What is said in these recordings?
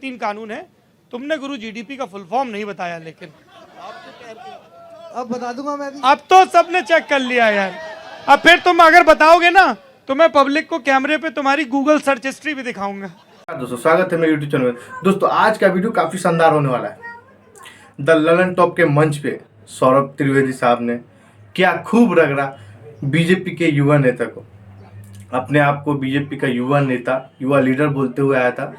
3 कानून है। तुमने गुरु जीडीपी का फुल फॉर्म नहीं बताया, लेकिन अब बता दूंगा मैं भी। अब तो सबने चेक कर लिया यार। अब फिर तुम अगर बताओगे ना तो मैं पब्लिक को कैमरे पे तुम्हारी गूगल सर्च हिस्ट्री भी दिखाऊंगा। दोस्तों स्वागत है मेरे यूट्यूब चैनल में। दोस्तों आज का वीडियो काफ़ी शानदार होने वाला है। द ललन टॉप के मंच पे सौरभ त्रिवेदी साहब ने क्या खूब रगड़ा बीजेपी के युवा नेता को। अपने आप को बीजेपी का युवा नेता, युवा लीडर बोलते हुए आया था।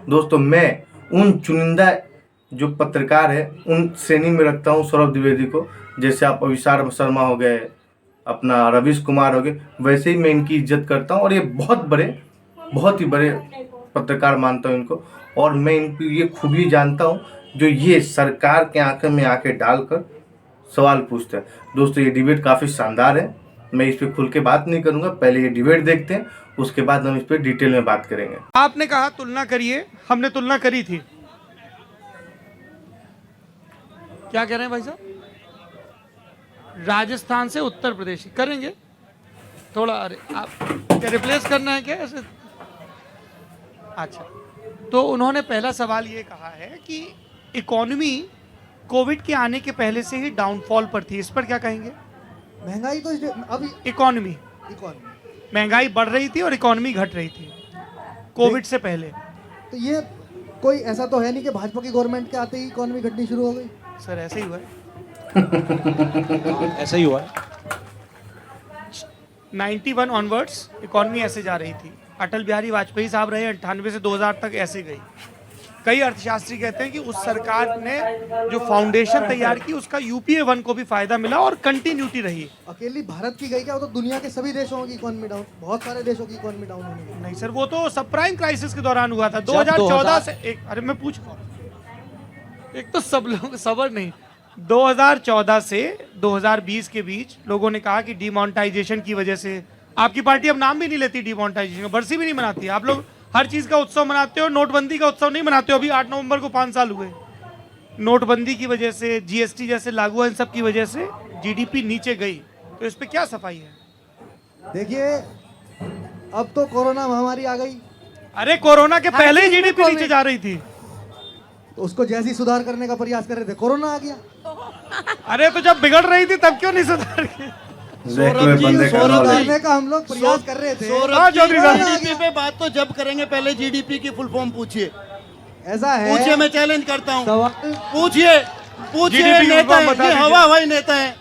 दोस्तों मैं उन चुनिंदा जो पत्रकार है उन श्रेणी में रखता हूँ सौरभ द्विवेदी को। जैसे आप अभिसार शर्मा हो गए, अपना रवीश कुमार हो गए, वैसे ही मैं इनकी इज्जत करता हूँ। और ये बहुत ही बड़े पत्रकार मानता हूँ इनको। और मैं इनकी ये खूबी जानता हूँ जो ये सरकार के आंखें में आंखें डालकर सवाल पूछते हैं। दोस्तों ये डिबेट काफ़ी शानदार है। मैं इस पर खुल के बात नहीं करूँगा, पहले ये डिबेट देखते हैं, उसके बाद हम इस पर डिटेल में बात करेंगे। आपने कहा तुलना करिए, हमने तुलना करी थी। क्या कह रहे हैं भाई साहब? राजस्थान से उत्तर प्रदेश करेंगे थोड़ा। अरे आप क्या रिप्लेस करना है क्या ऐसे? अच्छा, तो उन्होंने पहला सवाल ये कहा है कि इकोनॉमी कोविड के आने के पहले से ही डाउनफॉल पर थी। इस पर क्या कहेंगे? महंगाई तो अभी इकोनॉमी महंगाई बढ़ रही थी और इकोनॉमी घट रही थी कोविड से पहले। तो ये कोई ऐसा तो है नहीं कि भाजपा की गवर्नमेंट के आते ही इकोनॉमी घटनी शुरू हो गई। सर ऐसे ही हुआ है। ऐसा ही हुआ है। 91 ऑनवर्ड्स इकोनॉमी ऐसे जा रही थी। अटल बिहारी वाजपेयी साहब रहे 98 से 2000 तक ऐसे गई। कई अर्थशास्त्री कहते हैं कि उस सरकार ने जो फाउंडेशन तैयार की उसका यूपीए 1 को भी फायदा मिला और कंटिन्यूटी रही। अकेली भारत की गई क्या? वो तो दुनिया के सभी देशों की इकोनॉमी डाउन, बहुत सारे देशों की इकोनॉमी डाउन होने लगी। नहीं सर, वो तो सब प्राइम क्राइसिस के दौरान हुआ था 2014 से। अरे मैं पूछ रहा हूं, एक तो सब लोग सबर नहीं। 2014 से 2020 के बीच लोगों ने कहा कि डिमोनेटाइजेशन की वजह से, आपकी पार्टी अब नाम भी नहीं लेती डिमोनेटाइजेशन का, बरसी भी नहीं मनाती। आप लोग हर चीज का उत्सव मनाते हो, नोटबंदी का उत्सव नहीं मनाते हो। अभी 8 नवंबर को 5 साल हुए। नोटबंदी की वजह से, जीएसटी जैसे लागू हुआ, इन सब की वजह से जीडीपी नीचे गई। तो इस पे क्या सफाई है? देखिए अब तो कोरोना महामारी आ गई। अरे कोरोना के पहले ही जीडीपी नीचे जा रही थी। तो उसको जैसे ही सुधार करने का प्रयास कर रहे थे, कोरोना आ गया। अरे तो जब बिगड़ रही थी तब क्यों नहीं सुधार की? सुधारने का हम लोग प्रयास कर रहे थे। जीडीपी पे बात तो जब करेंगे, पहले जीडीपी की फुल फॉर्म पूछिए। ऐसा है, पूछिए, मैं चैलेंज करता हूँ। सवाल पूछिए नेता है, ये हवा हवाई नेता है।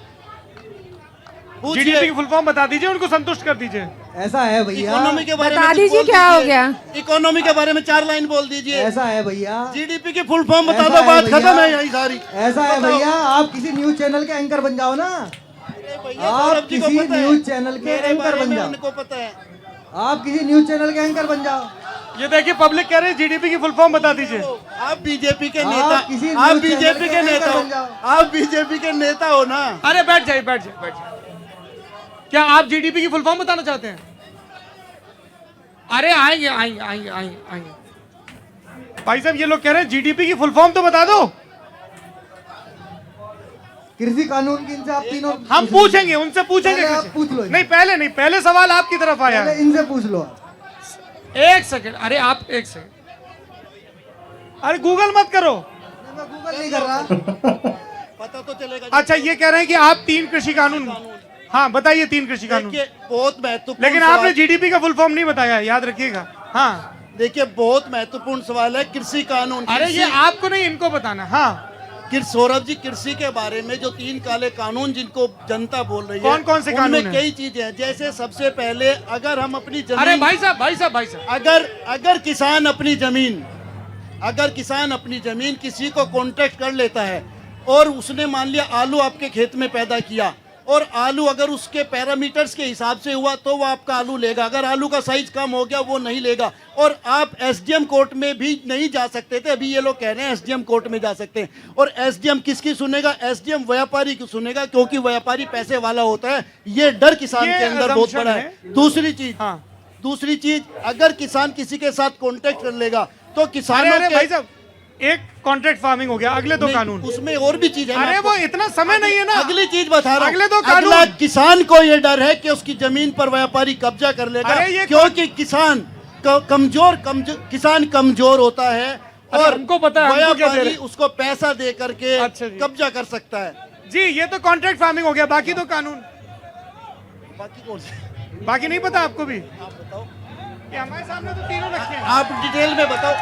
जीडीपी की फुल फॉर्म बता दीजिए, उनको संतुष्ट कर दीजिए। ऐसा है भैया, इकोनॉमी के बारे में बता दीजिए क्या हो गया। इकोनॉमी के बारे में 4 लाइन बोल दीजिए। ऐसा है भैया, जीडीपी की फुल फॉर्म बता ऐसा दो, है बात भैया। खत्म है यही सारी। ऐसा है भैया, आप किसी न्यूज चैनल के एंकर बन जाओ ना। आप किसी न्यूज चैनल के एंकर बन जाओ। उनको पता है। आप किसी न्यूज चैनल के एंकर बन जाओ। ये देखिए पब्लिक कह रही है जीडीपी की फुल फॉर्म बता दीजिए। आप बीजेपी के आप नेता, किसी आप न्यूज़ बीजेपी चैनल के के नेता एंकर हो, बन जाओ। आप बीजेपी के नेता हो ना। अरे बैठ जाइए बैठ जाइए बैठ जाइए। क्या आप जीडीपी की फुल फॉर्म बताना चाहते हैं? अरे आएंगे आएंगे आएंगे आएंगे आएंगे। भाई साहब ये लोग कह रहे हैं जीडीपी की फुल फॉर्म तो बता दो। कृषि कानून की इनसे आप तीनों हम पूछेंगे, उनसे पूछेंगे। पहले आप किसी- पूछ लो। नहीं पहले सवाल आपकी तरफ आया पहले है। इनसे पूछ लो। एक सेकंड, अरे आप एक सेकंड, अरे गूगल मत करो। मैं गूगल नहीं कर रहा। पता तो चलेगा। अच्छा ये कह रहे हैं कि आप 3 कृषि कानून, हाँ बताइए 3 कृषि कानून। देखिए बहुत महत्वपूर्ण, लेकिन आपने जीडीपी का फुल फॉर्म नहीं बताया, याद रखिएगा। हाँ देखिए बहुत महत्वपूर्ण सवाल है कृषि कानून। अरे ये आपको नहीं, इनको बताना। हाँ सौरभ जी, कृषि के बारे में जो 3 काले कानून जिनको जनता बोल रही है, कौन-कौन से कानून उनमें हैं? कई चीजें हैं। जैसे सबसे पहले अगर हम अपनी जमीन, अरे भाई साहब अगर किसान अपनी जमीन किसी को कॉन्ट्रैक्ट कर लेता है और उसने मान लिया आलू आपके खेत में पैदा किया, और आलू अगर उसके पैरामीटर्स के हिसाब से हुआ तो वो आपका आलू लेगा। अगर आलू का साइज कम हो गया वो नहीं लेगा। और आप एसडीएम कोर्ट में भी नहीं जा सकते थे, अभी ये लोग कह रहे हैं एसडीएम कोर्ट में जा सकते हैं। और एसडीएम किसकी सुनेगा? एसडीएम व्यापारी की सुनेगा, क्योंकि व्यापारी पैसे वाला होता है। ये डर किसान के अंदर बहुत बड़ा है। दूसरी चीज, अगर किसान किसी के साथ कॉन्टेक्ट कर लेगा तो किसानों के, भाई साहब एक कॉन्ट्रैक्ट फार्मिंग हो गया, अगले 2 कानून। उसमें और भी चीज है। अरे वो इतना समय नहीं है ना। अगली चीज बता रहा हूं। अगले 2 कानून। अगला किसान को ये डर है कि उसकी जमीन पर व्यापारी कब्जा कर लेगा, क्योंकि किसान कमजोर होता है अरे और हमको पता है, हमको क्या दे व्यापारी रहे? उसको पैसा दे करके अच्छा जी। कब्जा कर सकता है। जी ये तो कॉन्ट्रैक्ट फार्मिंग हो गया, बाकी तो कानून, बाकी कौन से बाकी नहीं पता आपको भी? आप बताओ, ये हमारे सामने तो तीनों रखे हैं। आप डिटेल में बताओ।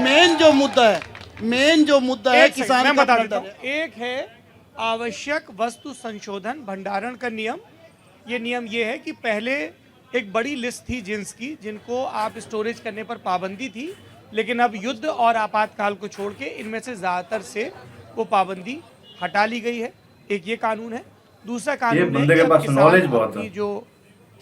मेन जो मुद्दा है, मेन जो मुद्दा है एक सेकंड, किसान मैं का बता प्लंडर देता हूं। एक है आवश्यक वस्तु संशोधन भंडारण का नियम। ये नियम ये है कि पहले एक बड़ी लिस्ट थी जिन्स की, जिनको आप स्टोरेज करने पर पाबंदी थी, लेकिन अब युद्ध और आपातकाल को छोड़ के इनमें से ज्यादातर से वो पाबंदी हटा ली गई है। एक ये कानून है। दूसरा कानून है बंदे कि के अब पास किसान knowledge बहुत अपनी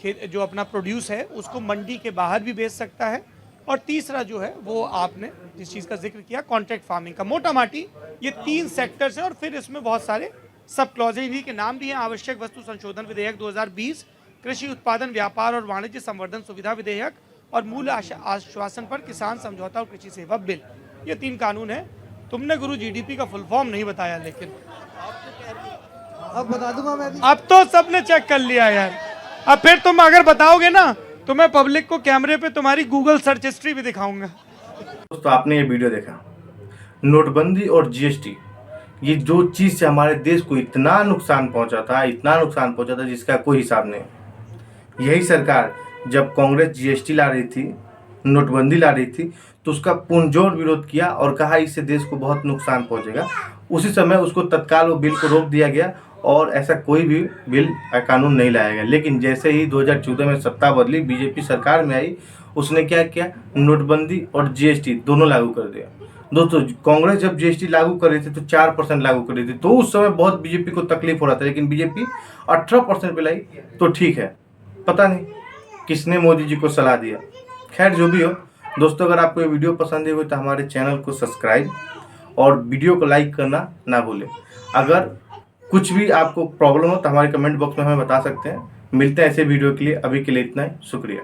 है। जो अपना प्रोड्यूस है उसको मंडी के बाहर भी बेच सकता है। और तीसरा जो है वो आपने जिस चीज़ का जिक्र किया कॉन्ट्रैक्ट फार्मिंग का, मोटा माटी ये 3 सेक्टर्स हैं और फिर इसमें बहुत सारे सब क्लॉजेज इन्हीं के नाम भी हैं। आवश्यक वस्तु संशोधन विधेयक 2020, कृषि उत्पादन व्यापार और वाणिज्य संवर्धन सुविधा विधेयक और मूल आश्वासन पर किसान समझौता और कृषि सेवा बिल। ये 3 कानून है। तुमने गुरु जीडीपी का फुल फॉर्म नहीं बताया, लेकिन अब बता दूंगा मैं भी। अब तो सबने चेक कर लिया यार। अब फिर तुम अगर बताओगे ना तो मैं पब्लिक को कैमरे पे तुम्हारी गूगल सर्च हिस्ट्री भी दिखाऊंगा। दोस्तों आपने ये वीडियो देखा, नोटबंदी और जीएसटी, ये जो चीज़ से हमारे देश को इतना नुकसान पहुंचा था, इतना नुकसान पहुंचा था जिसका कोई हिसाब नहीं। यही सरकार जब कांग्रेस जीएसटी ला रही थी, नोटबंदी ला रही थी, तो उसका पुरजोर विरोध किया और कहा इससे देश को बहुत नुकसान पहुंचेगा। उसी समय उसको तत्काल वो बिल को रोक दिया गया और ऐसा कोई भी बिल कानून नहीं लाया गया। लेकिन जैसे ही 2014 में सत्ता बदली, बीजेपी सरकार में आई, उसने क्या किया, नोटबंदी और जीएसटी दोनों लागू कर दिया। दोस्तों कांग्रेस जब जीएसटी लागू कर रही थी तो 4% लागू कर रही थी, तो उस समय बहुत बीजेपी को तकलीफ हो रहा था, लेकिन बीजेपी 18% पे लाई तो ठीक है। पता नहीं किसने मोदी जी को सलाह दिया। खैर जो भी हो दोस्तों, अगर आपको ये वीडियो पसंद आई हो तो हमारे चैनल को सब्सक्राइब और वीडियो को लाइक करना ना भूलें। अगर कुछ भी आपको प्रॉब्लम हो तो हमारे कमेंट बॉक्स में हमें बता सकते हैं। मिलते हैं ऐसे वीडियो के लिए, अभी के लिए इतना ही, शुक्रिया।